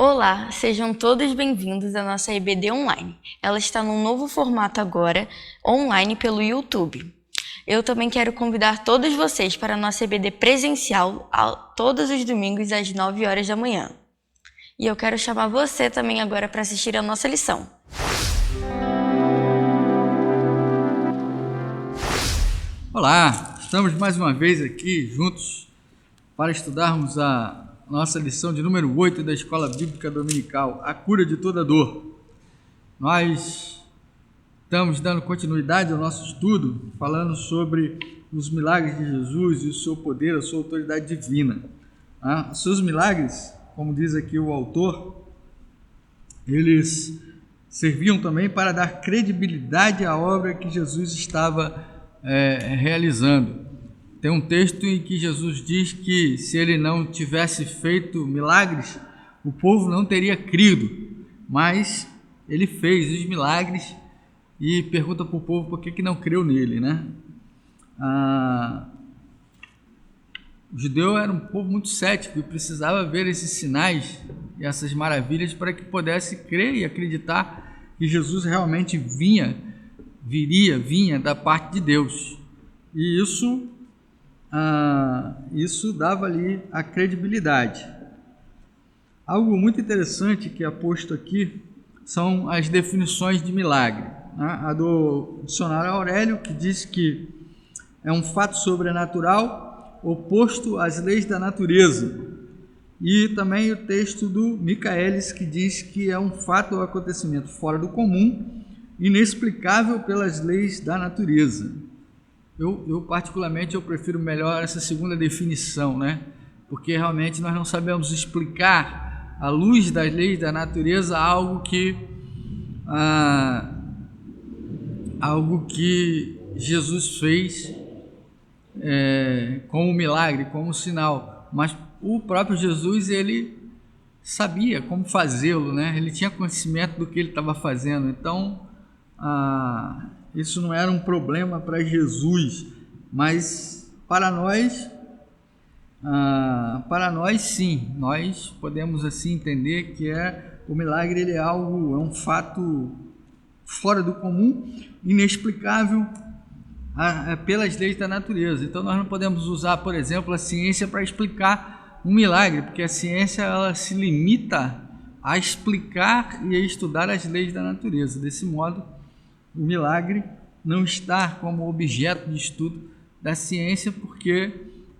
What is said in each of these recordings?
Olá, sejam todos bem-vindos à nossa EBD Online. Ela está num novo formato agora, online pelo YouTube. Eu também quero convidar todos vocês para a nossa EBD presencial todos os domingos às 9 horas da manhã. E eu quero chamar você também agora para assistir a nossa lição. Olá, estamos mais uma vez aqui juntos para estudarmos a nossa lição de número 8 da Escola Bíblica Dominical, a cura de toda dor. Nós estamos dando continuidade ao nosso estudo, falando sobre os milagres de Jesus e o seu poder, a sua autoridade divina. Os seus milagres, como diz aqui o autor, eles serviam também para dar credibilidade à obra que Jesus estava realizando. Tem um texto em que Jesus diz que se ele não tivesse feito milagres, o povo não teria crido, mas ele fez os milagres e pergunta para o povo por que não creu nele, né? O judeu era um povo muito cético e precisava ver esses sinais e essas maravilhas para que pudesse crer e acreditar que Jesus realmente vinha da parte de Deus. E isso dava ali a credibilidade. Algo muito interessante que é posto aqui são as definições de milagre. A do dicionário Aurélio, que diz que é um fato sobrenatural oposto às leis da natureza. E também o texto do Michaelis, que diz que é um fato ou acontecimento fora do comum, inexplicável pelas leis da natureza. Eu particularmente, prefiro melhor essa segunda definição, né? Porque realmente nós não sabemos explicar, à luz das leis da natureza, algo que Jesus fez como milagre, como sinal. Mas o próprio Jesus, ele sabia como fazê-lo, né? Ele tinha conhecimento do que ele estava fazendo. Então, isso não era um problema para Jesus, mas para nós sim, nós podemos assim entender que o milagre ele é um fato fora do comum, inexplicável pelas leis da natureza. Então nós não podemos usar, por exemplo, a ciência para explicar um milagre, porque a ciência ela se limita a explicar e a estudar as leis da natureza. Desse modo, o milagre não está como objeto de estudo da ciência, porque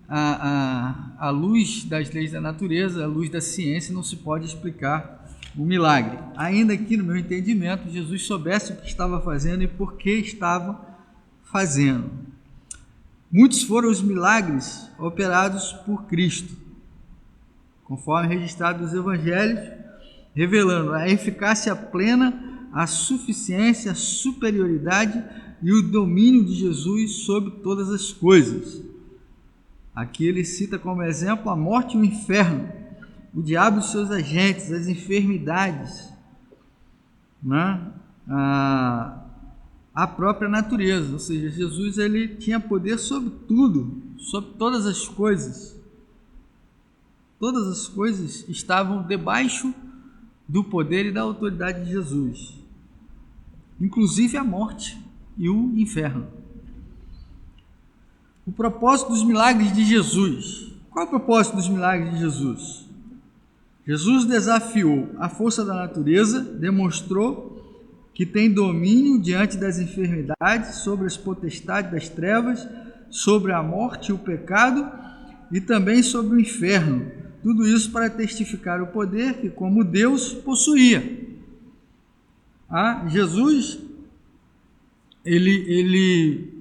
à luz das leis da natureza, à luz da ciência, não se pode explicar o milagre. Ainda que, no meu entendimento, Jesus soubesse o que estava fazendo e por que estava fazendo. Muitos foram os milagres operados por Cristo, conforme registrado nos Evangelhos, revelando a eficácia plena, a suficiência, a superioridade e o domínio de Jesus sobre todas as coisas. Aqui ele cita como exemplo a morte e o inferno, o diabo e seus agentes, as enfermidades, né? A própria natureza, ou seja, Jesus ele tinha poder sobre tudo, sobre todas as coisas. Todas as coisas estavam debaixo do poder e da autoridade de Jesus, inclusive a morte e o inferno. O propósito dos milagres de Jesus. Qual é o propósito dos milagres de Jesus? Jesus desafiou a força da natureza, demonstrou que tem domínio diante das enfermidades, sobre as potestades das trevas, sobre a morte e o pecado e também sobre o inferno. Tudo isso para testificar o poder que, como Deus, possuía. Jesus, ele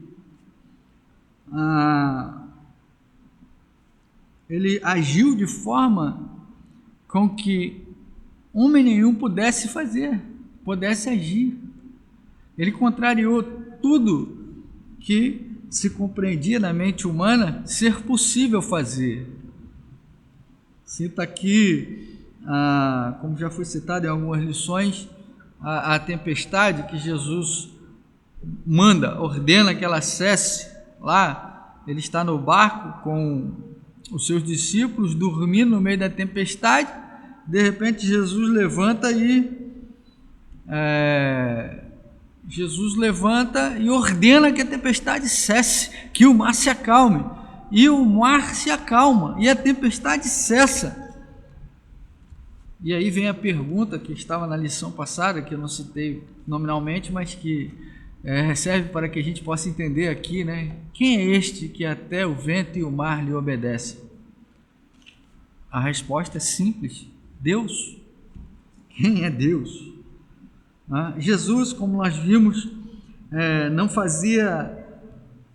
agiu de forma com que homem nenhum pudesse fazer, pudesse agir. Ele contrariou tudo que se compreendia na mente humana ser possível fazer. Cita aqui, como já foi citado em algumas lições, a tempestade que Jesus ordena que ela cesse. Lá ele está no barco com os seus discípulos, dormindo no meio da tempestade, de repente Jesus levanta e ordena que a tempestade cesse, que o mar se acalme. E o mar se acalma e a tempestade cessa. E aí vem a pergunta que estava na lição passada, que eu não citei nominalmente, mas que serve para que a gente possa entender aqui, né? Quem é este que até o vento e o mar lhe obedecem? A resposta é simples: Deus. Quem é Deus? Jesus, como nós vimos, não fazia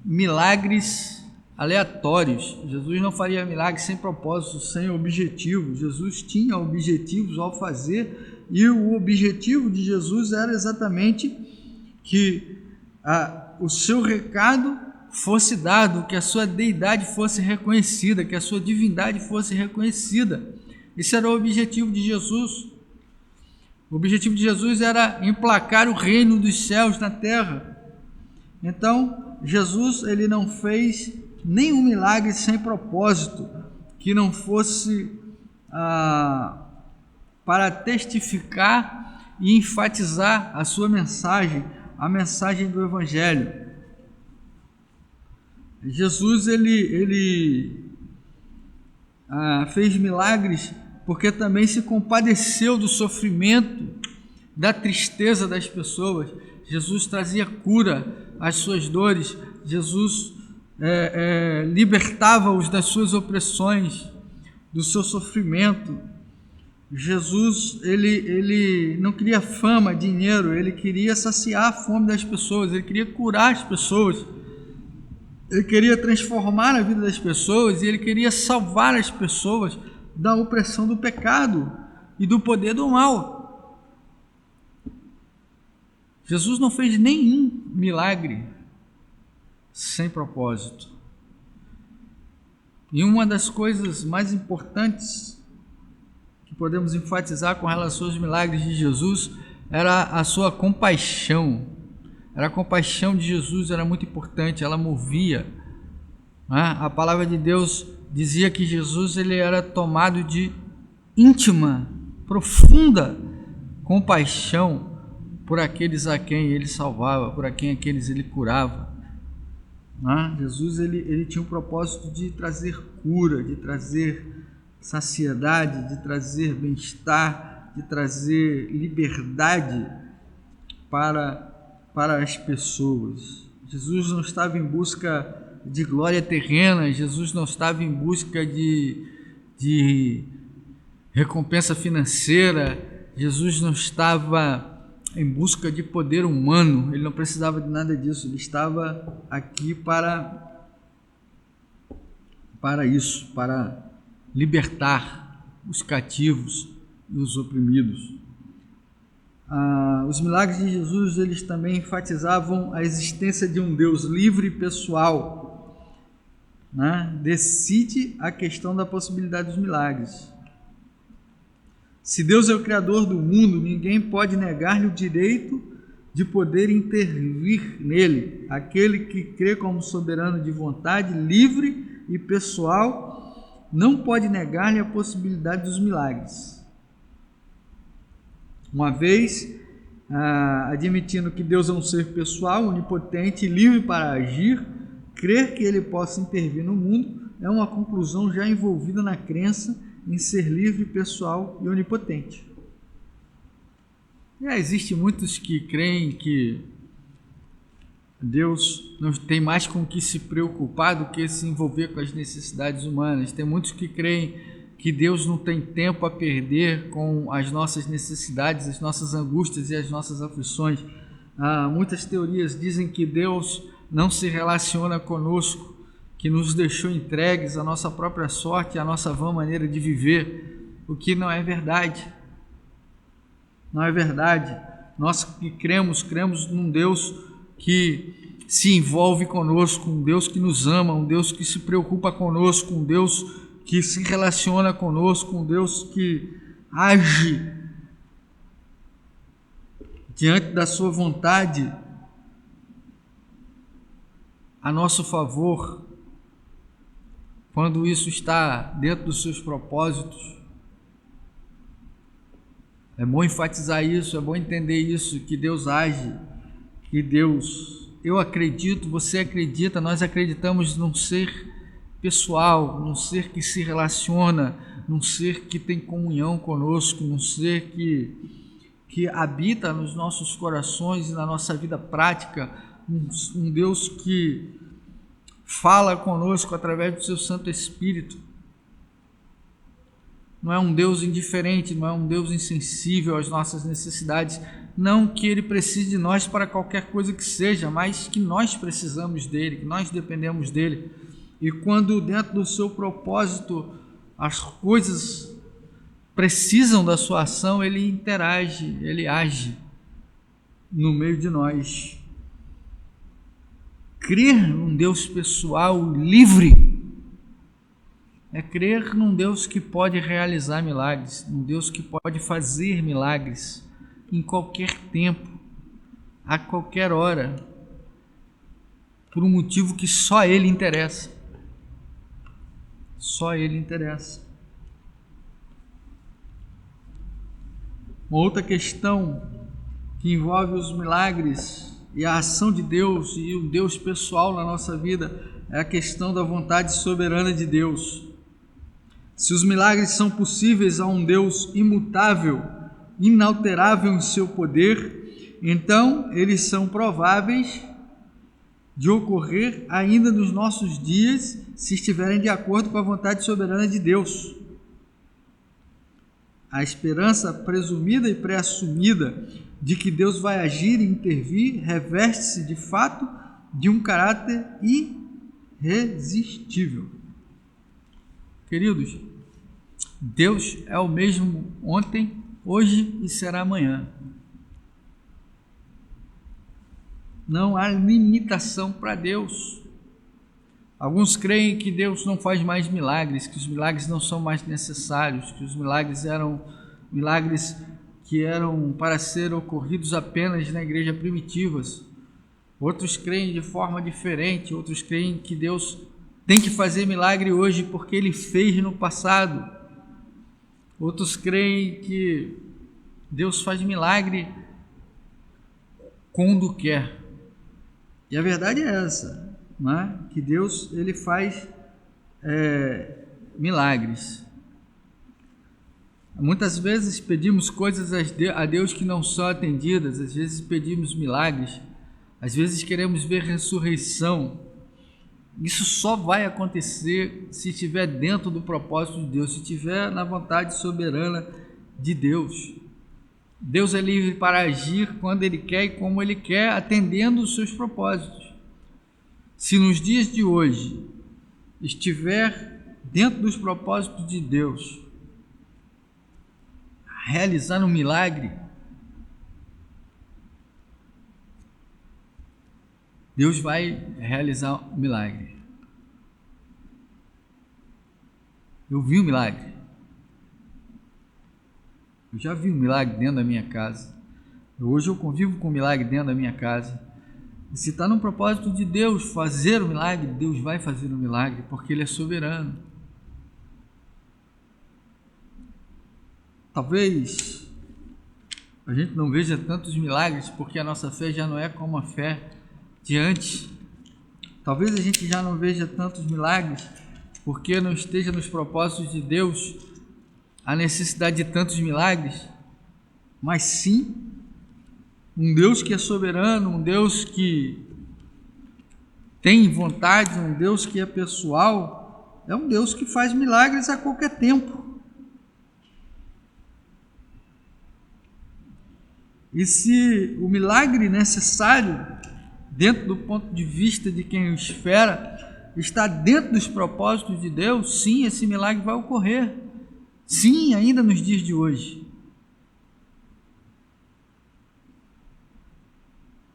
milagres aleatórios. Jesus não faria milagres sem propósito, sem objetivo. Jesus tinha objetivos ao fazer, e o objetivo de Jesus era exatamente que o seu recado fosse dado, que a sua deidade fosse reconhecida, que a sua divindade fosse reconhecida. Esse era o objetivo de Jesus. O objetivo de Jesus era emplacar o reino dos céus na terra. Então, Jesus ele não fez nenhum milagre sem propósito, que não fosse para testificar e enfatizar a sua mensagem, a mensagem do Evangelho. Jesus ele fez milagres porque também se compadeceu do sofrimento, da tristeza das pessoas. Jesus trazia cura às suas dores. Jesus libertava-os das suas opressões, do seu sofrimento. Jesus ele não queria fama, dinheiro, ele queria saciar a fome das pessoas, ele queria curar as pessoas, ele queria transformar a vida das pessoas e ele queria salvar as pessoas da opressão do pecado e do poder do mal. Jesus não fez nenhum milagre sem propósito. E uma das coisas mais importantes que podemos enfatizar com relação aos milagres de Jesus era a sua compaixão. A compaixão de Jesus era muito importante, ela movia. A palavra de Deus dizia que Jesus ele era tomado de íntima, profunda compaixão por aqueles a quem ele salvava, por aqueles ele curava. Jesus ele tinha o propósito de trazer cura, de trazer saciedade, de trazer bem-estar, de trazer liberdade para as pessoas. Jesus não estava em busca de glória terrena, Jesus não estava em busca de recompensa financeira, Jesus não estava em busca de poder humano, ele não precisava de nada disso, ele estava aqui para isso, para libertar os cativos e os oprimidos. Os milagres de Jesus eles também enfatizavam a existência de um Deus livre e pessoal. Decide a questão da possibilidade dos milagres. Se Deus é o Criador do mundo, ninguém pode negar-lhe o direito de poder intervir nele. Aquele que crê como soberano de vontade, livre e pessoal, não pode negar-lhe a possibilidade dos milagres. Uma vez admitindo que Deus é um ser pessoal, onipotente e livre para agir, crer que ele possa intervir no mundo é uma conclusão já envolvida na crença em ser livre, pessoal e onipotente. Existem muitos que creem que Deus não tem mais com o que se preocupar do que se envolver com as necessidades humanas. Tem muitos que creem que Deus não tem tempo a perder com as nossas necessidades, as nossas angústias e as nossas aflições. Muitas teorias dizem que Deus não se relaciona conosco, que nos deixou entregues à nossa própria sorte, à nossa vã maneira de viver, o que não é verdade. Não é verdade. Nós que cremos num Deus que se envolve conosco, um Deus que nos ama, um Deus que se preocupa conosco, um Deus que se relaciona conosco, um Deus que age diante da sua vontade a nosso favor, quando isso está dentro dos seus propósitos. É bom enfatizar isso, é bom entender isso, que Deus age, que Deus, eu acredito, você acredita, nós acreditamos num ser pessoal, num ser que se relaciona, num ser que tem comunhão conosco, num ser que habita nos nossos corações e na nossa vida prática, um Deus que fala conosco através do seu Santo Espírito. Não é um Deus indiferente, não é um Deus insensível às nossas necessidades, não que Ele precise de nós para qualquer coisa que seja, mas que nós precisamos dEle, que nós dependemos dEle. E quando dentro do seu propósito as coisas precisam da sua ação, Ele interage, Ele age no meio de nós. Crer num Deus pessoal livre é crer num Deus que pode realizar milagres, num Deus que pode fazer milagres em qualquer tempo, a qualquer hora, por um motivo que só Ele interessa. Só Ele interessa. Uma outra questão que envolve os milagres e a ação de Deus e o Deus pessoal na nossa vida é a questão da vontade soberana de Deus. Se os milagres são possíveis a um Deus imutável, inalterável em seu poder, então eles são prováveis de ocorrer ainda nos nossos dias, se estiverem de acordo com a vontade soberana de Deus. A esperança presumida e pré-assumida de que Deus vai agir e intervir reveste-se de fato de um caráter irresistível. Queridos, Deus é o mesmo ontem, hoje e será amanhã. Não há limitação para Deus. Alguns creem que Deus não faz mais milagres, que os milagres não são mais necessários, que os milagres eram milagres que eram para ser ocorridos apenas na igreja primitivas. Outros creem de forma diferente, outros creem que Deus tem que fazer milagre hoje porque Ele fez no passado. Outros creem que Deus faz milagre quando quer. E a verdade é essa, não é? Que Deus Ele faz milagres. Muitas vezes pedimos coisas a Deus que não são atendidas, às vezes pedimos milagres, às vezes queremos ver ressurreição. Isso só vai acontecer se estiver dentro do propósito de Deus, se estiver na vontade soberana de Deus. Deus é livre para agir quando Ele quer e como Ele quer, atendendo os seus propósitos. Se nos dias de hoje estiver dentro dos propósitos de Deus, realizar um milagre, Deus vai realizar um milagre. Eu vi um milagre. Eu já vi um milagre dentro da minha casa. Hoje eu convivo com um milagre dentro da minha casa. E se está no propósito de Deus fazer o milagre, Deus vai fazer o milagre, porque Ele é soberano. Talvez a gente não veja tantos milagres, porque a nossa fé já não é como a fé de antes. Talvez a gente já não veja tantos milagres, porque não esteja nos propósitos de Deus a necessidade de tantos milagres, mas sim um Deus que é soberano, um Deus que tem vontade, um Deus que é pessoal, é um Deus que faz milagres a qualquer tempo. E se o milagre necessário, dentro do ponto de vista de quem o espera, está dentro dos propósitos de Deus, sim, esse milagre vai ocorrer. Sim, ainda nos dias de hoje.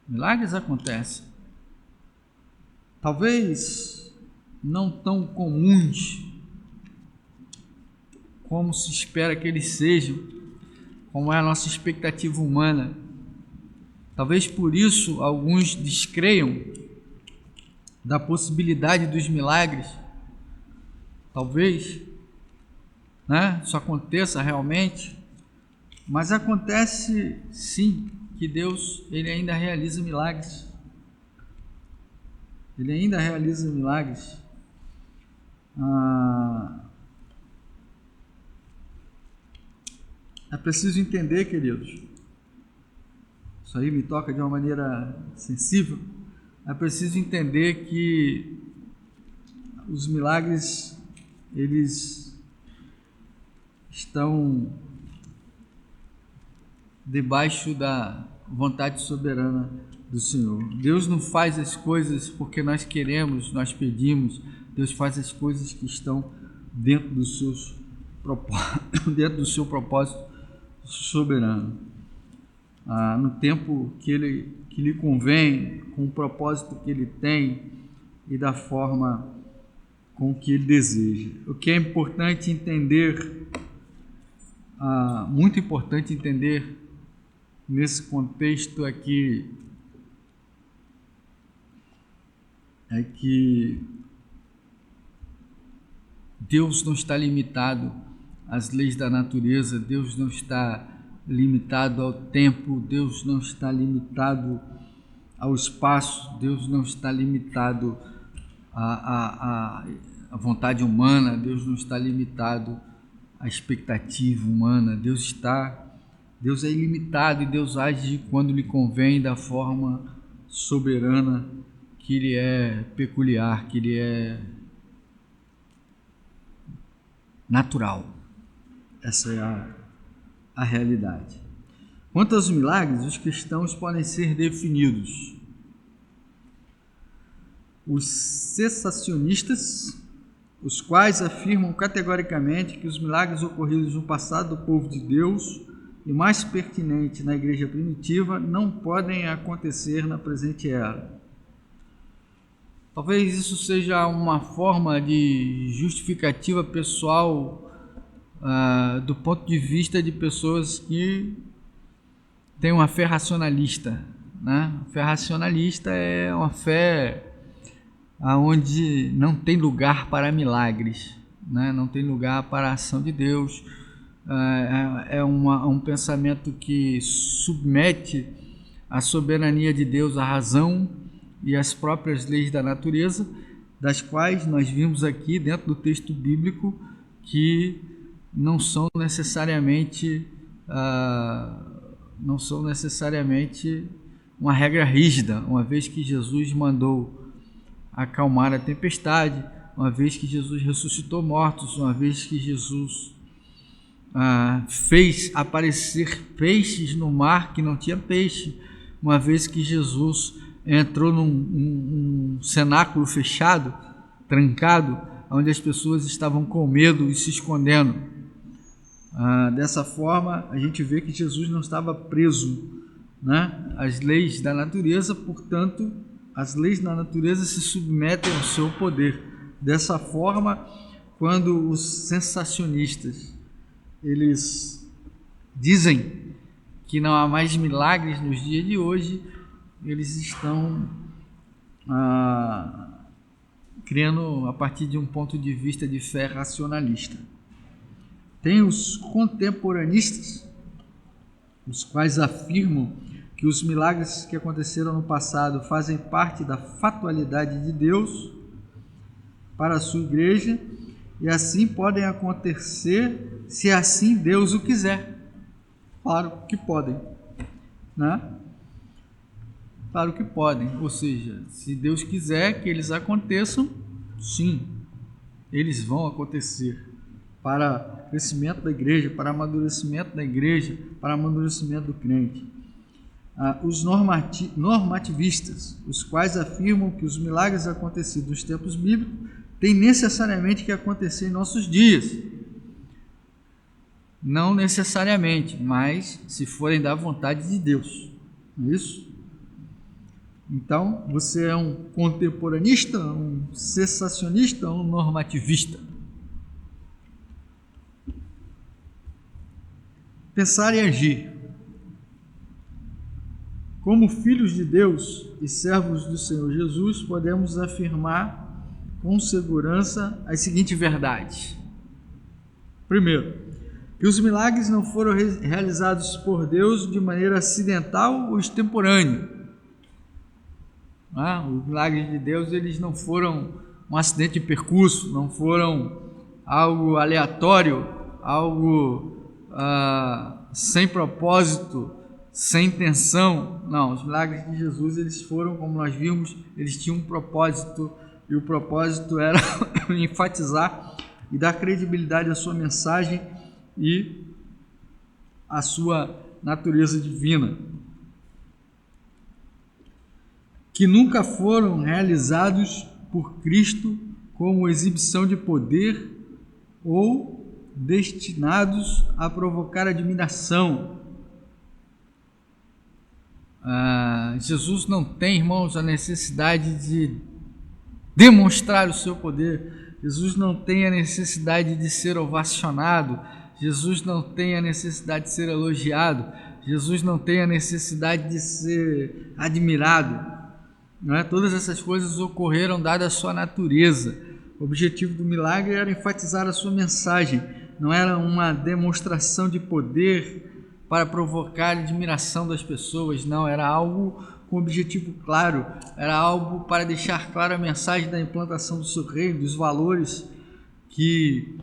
Milagres acontecem. Talvez não tão comuns como se espera que eles sejam, como é a nossa expectativa humana. Talvez por isso alguns descreiam da possibilidade dos milagres. Talvez, isso aconteça realmente, Mas acontece sim que Deus, ele ainda realiza milagres. Ele ainda realiza milagres. É preciso entender, queridos, isso aí me toca de uma maneira sensível. É preciso entender que os milagres, eles estão debaixo da vontade soberana do Senhor. Deus não faz as coisas porque nós queremos, nós pedimos. Deus faz as coisas que estão dentro do seu propósito soberano. No tempo que lhe convém, com o propósito que ele tem e da forma com que ele deseja. O que é importante entender, muito importante entender nesse contexto é que Deus não está limitado às leis da natureza, Deus não está limitado ao tempo, Deus não está limitado ao espaço, Deus não está limitado à vontade humana, Deus não está limitado à expectativa humana, Deus é ilimitado e Deus age quando lhe convém, da forma soberana que Ele é peculiar, que Ele é natural. Essa é a realidade. Quanto aos milagres, os cristãos podem ser definidos. Os cessacionistas, os quais afirmam categoricamente que os milagres ocorridos no passado do povo de Deus, e mais pertinente na igreja primitiva, não podem acontecer na presente era. Talvez isso seja uma forma de justificativa pessoal do ponto de vista de pessoas que têm uma fé racionalista, né? A fé racionalista é uma fé onde não tem lugar para milagres, né? Não tem lugar para a ação de Deus. É um pensamento que submete a soberania de Deus à razão e às próprias leis da natureza, das quais nós vimos aqui dentro do texto bíblico que não são necessariamente uma regra rígida, uma vez que Jesus mandou acalmar a tempestade, uma vez que Jesus ressuscitou mortos, uma vez que Jesus fez aparecer peixes no mar que não tinha peixe, uma vez que Jesus entrou num cenáculo fechado, trancado, onde as pessoas estavam com medo e se escondendo. Dessa forma, a gente vê que Jesus não estava preso, né, às leis da natureza, portanto, as leis da natureza se submetem ao seu poder. Dessa forma, quando os sensacionistas eles dizem que não há mais milagres nos dias de hoje, eles estão criando a partir de um ponto de vista de fé racionalista. Tem os contemporanistas, os quais afirmam que os milagres que aconteceram no passado fazem parte da fatualidade de Deus para a sua igreja e assim podem acontecer se assim Deus o quiser. Claro que podem, né? Claro que podem, ou seja, se Deus quiser que eles aconteçam, sim, eles vão acontecer para o crescimento da igreja, para amadurecimento da igreja, para amadurecimento do crente. Os normativistas, os quais afirmam que os milagres acontecidos nos tempos bíblicos têm necessariamente que acontecer em nossos dias. Não necessariamente, mas se forem da vontade de Deus. Não é isso? Então, você é um contemporanista, um cessacionista, um normativista. Pensar e agir. Como filhos de Deus e servos do Senhor Jesus, podemos afirmar com segurança as seguintes verdades. Primeiro, que os milagres não foram realizados por Deus de maneira acidental ou extemporânea. Os milagres de Deus, eles não foram um acidente de percurso, não foram algo aleatório, algo sem propósito, sem intenção. Não, os milagres de Jesus, eles foram, como nós vimos, eles tinham um propósito, e o propósito era enfatizar e dar credibilidade à sua mensagem e à sua natureza divina, que nunca foram realizados por Cristo como exibição de poder ou destinados a provocar admiração. Jesus não tem, irmãos, a necessidade de demonstrar o seu poder. Jesus não tem a necessidade de ser ovacionado. Jesus não tem a necessidade de ser elogiado. Jesus não tem a necessidade de ser admirado. Todas essas coisas ocorreram dada a sua natureza. O objetivo do milagre era enfatizar a sua mensagem. Não era uma demonstração de poder para provocar admiração das pessoas. Não, era algo com objetivo claro. Era algo para deixar clara a mensagem da implantação do seu reino, dos valores que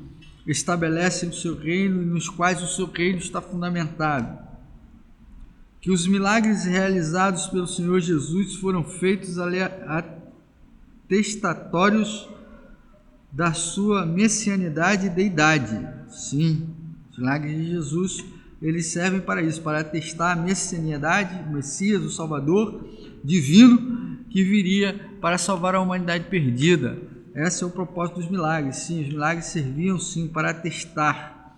estabelecem o seu reino e nos quais o seu reino está fundamentado. Que os milagres realizados pelo Senhor Jesus foram feitos atestatórios da sua messianidade e deidade. Sim, os milagres de Jesus, eles servem para isso, para atestar a messianidade, o Messias, o Salvador divino, que viria para salvar a humanidade perdida. Esse é o propósito dos milagres. Sim, os milagres serviam sim para atestar,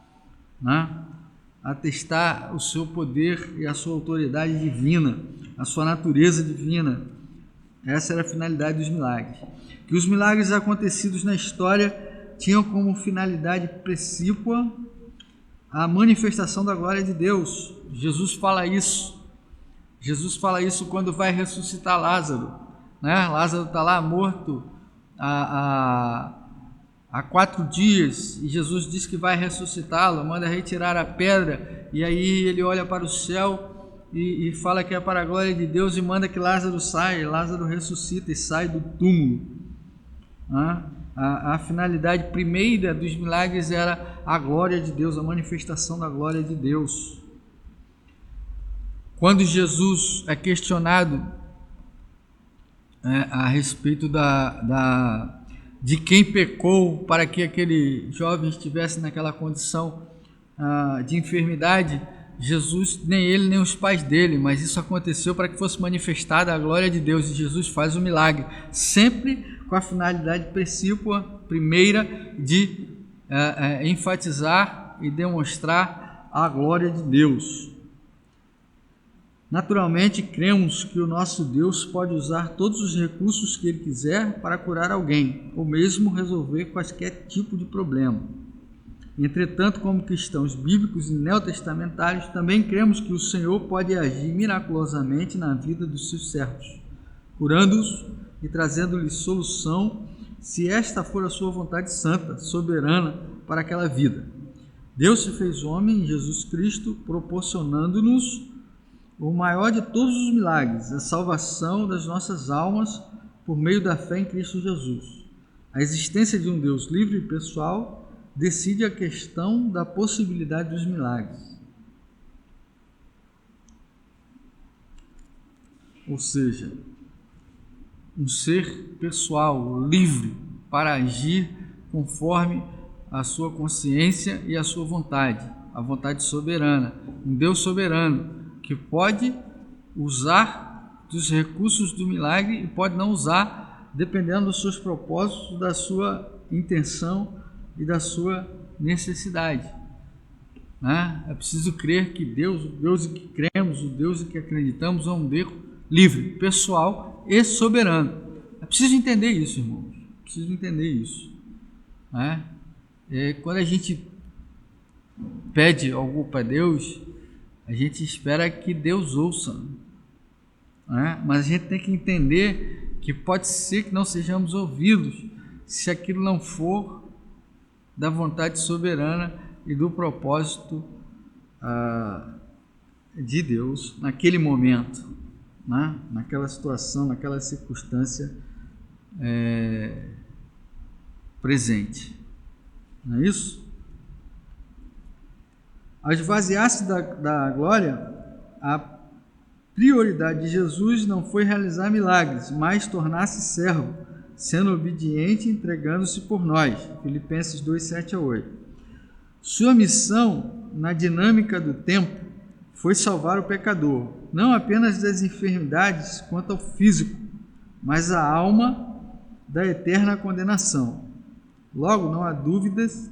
atestar o seu poder e a sua autoridade divina, a sua natureza divina. Essa era a finalidade dos milagres. Que os milagres acontecidos na história tinham como finalidade precípua a manifestação da glória de Deus. Jesus fala isso. Jesus fala isso quando vai ressuscitar Lázaro. Lázaro está lá morto há 4 dias e Jesus diz que vai ressuscitá-lo, manda retirar a pedra, e aí ele olha para o céu e fala que é para a glória de Deus e manda que Lázaro saia. Lázaro ressuscita e sai do túmulo. A finalidade primeira dos milagres era a glória de Deus, a manifestação da glória de Deus. Quando Jesus é questionado a respeito de quem pecou para que aquele jovem estivesse naquela condição de enfermidade, Jesus, nem ele nem os pais dele, mas isso aconteceu para que fosse manifestada a glória de Deus, e Jesus faz o milagre, sempre com a finalidade precípua, primeira, de enfatizar e demonstrar a glória de Deus. Naturalmente, cremos que o nosso Deus pode usar todos os recursos que Ele quiser para curar alguém, ou mesmo resolver qualquer tipo de problema. Entretanto, como cristãos bíblicos e neotestamentários, também cremos que o Senhor pode agir miraculosamente na vida dos seus servos, curando-os e trazendo-lhes solução, se esta for a sua vontade santa, soberana para aquela vida. Deus se fez homem em Jesus Cristo, proporcionando-nos o maior de todos os milagres, a salvação das nossas almas por meio da fé em Cristo Jesus. A existência de um Deus livre e pessoal decide a questão da possibilidade dos milagres. Ou seja, um ser pessoal, livre, para agir conforme a sua consciência e a sua vontade, a vontade soberana. Um Deus soberano que pode usar dos recursos do milagre e pode não usar, dependendo dos seus propósitos, da sua intenção e da sua necessidade. É preciso crer que Deus, o Deus em que cremos, o Deus em que acreditamos, é um Deus livre, pessoal e soberano. É preciso entender isso, irmãos. É preciso entender isso. Quando a gente pede algo para Deus, a gente espera que Deus ouça. Mas a gente tem que entender que pode ser que não sejamos ouvidos se aquilo não for da vontade soberana e do propósito de Deus naquele momento, né? Naquela situação, naquela circunstância presente. Não é isso? Ao esvaziar-se da glória, a prioridade de Jesus não foi realizar milagres, mas tornar-se servo, sendo obediente e entregando-se por nós. Filipenses 2, 7-8. Sua missão na dinâmica do tempo foi salvar o pecador, não apenas das enfermidades quanto ao físico, mas a alma da eterna condenação. Logo, não há dúvidas,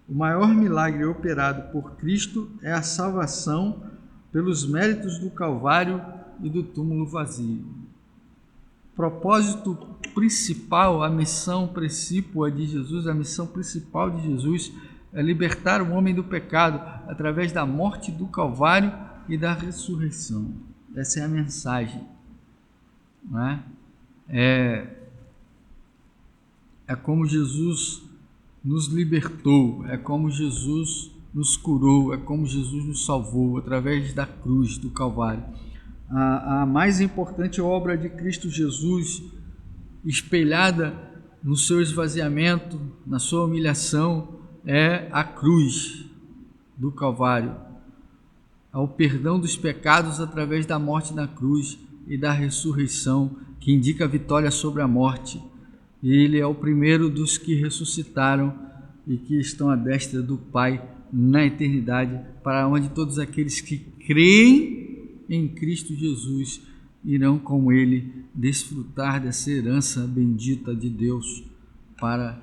o maior milagre operado por Cristo é a salvação pelos méritos do Calvário e do túmulo vazio. Propósito principal, a missão precípua de Jesus, a missão principal de Jesus é libertar o homem do pecado através da morte do Calvário e da ressurreição. Essa é a mensagem, não é? É como Jesus nos libertou, é como Jesus nos curou, é como Jesus nos salvou através da cruz do Calvário. A mais importante obra de Cristo Jesus, espelhada no seu esvaziamento, na sua humilhação, é a cruz do Calvário. Ao perdão dos pecados através da morte na cruz e da ressurreição, que indica a vitória sobre a morte. Ele é o primeiro dos que ressuscitaram e que estão à destra do Pai na eternidade, para onde todos aqueles que creem em Cristo Jesus irão com Ele desfrutar dessa herança bendita de Deus para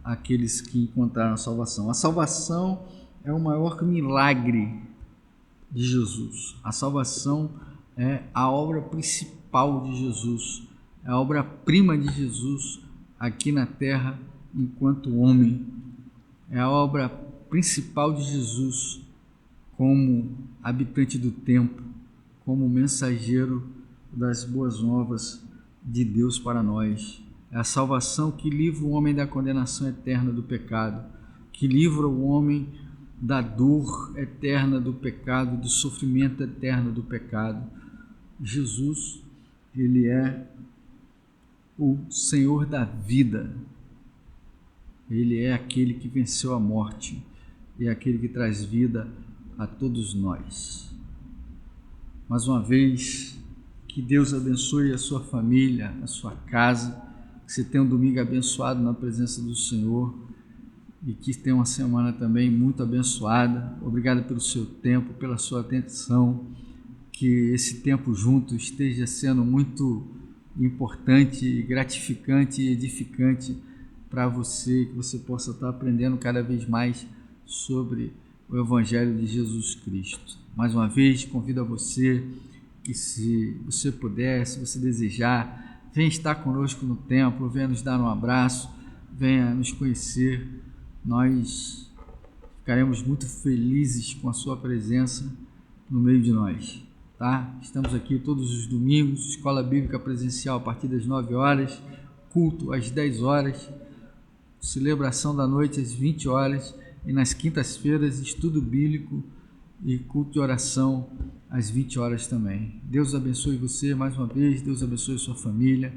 aqueles que encontraram a salvação. A salvação é o maior milagre de Jesus. A salvação é a obra principal de Jesus, é a obra-prima de Jesus aqui na terra enquanto homem. É a obra principal de Jesus como habitante do tempo, como mensageiro das boas novas de Deus para nós. É a salvação que livra o homem da condenação eterna do pecado, que livra o homem da dor eterna do pecado, do sofrimento eterno do pecado. Jesus, ele é o Senhor da vida. Ele é aquele que venceu a morte e é aquele que traz vida a todos nós. Mais uma vez, que Deus abençoe a sua família, a sua casa, que você tenha um domingo abençoado na presença do Senhor e que tenha uma semana também muito abençoada. Obrigado pelo seu tempo, pela sua atenção, que esse tempo junto esteja sendo muito importante, gratificante e edificante para você, que você possa estar aprendendo cada vez mais sobre o Evangelho de Jesus Cristo. Mais uma vez, convido a você que, se você puder, se você desejar, venha estar conosco no templo, venha nos dar um abraço, venha nos conhecer. Nós ficaremos muito felizes com a sua presença no meio de nós. Tá? Estamos aqui todos os domingos, escola bíblica presencial a partir das 9 horas, culto às 10 horas, celebração da noite às 20 horas e nas quintas-feiras estudo bíblico e culto de oração às 20 horas também. Deus abençoe você mais uma vez, Deus abençoe sua família,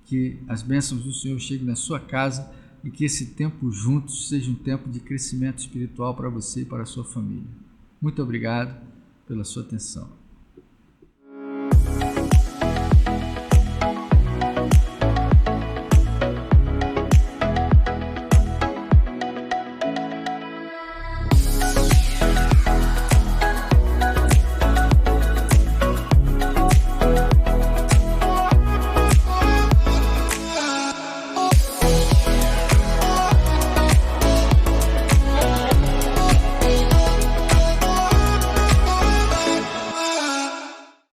que as bênçãos do Senhor cheguem na sua casa e que esse tempo juntos seja um tempo de crescimento espiritual para você e para a sua família. Muito obrigado pela sua atenção.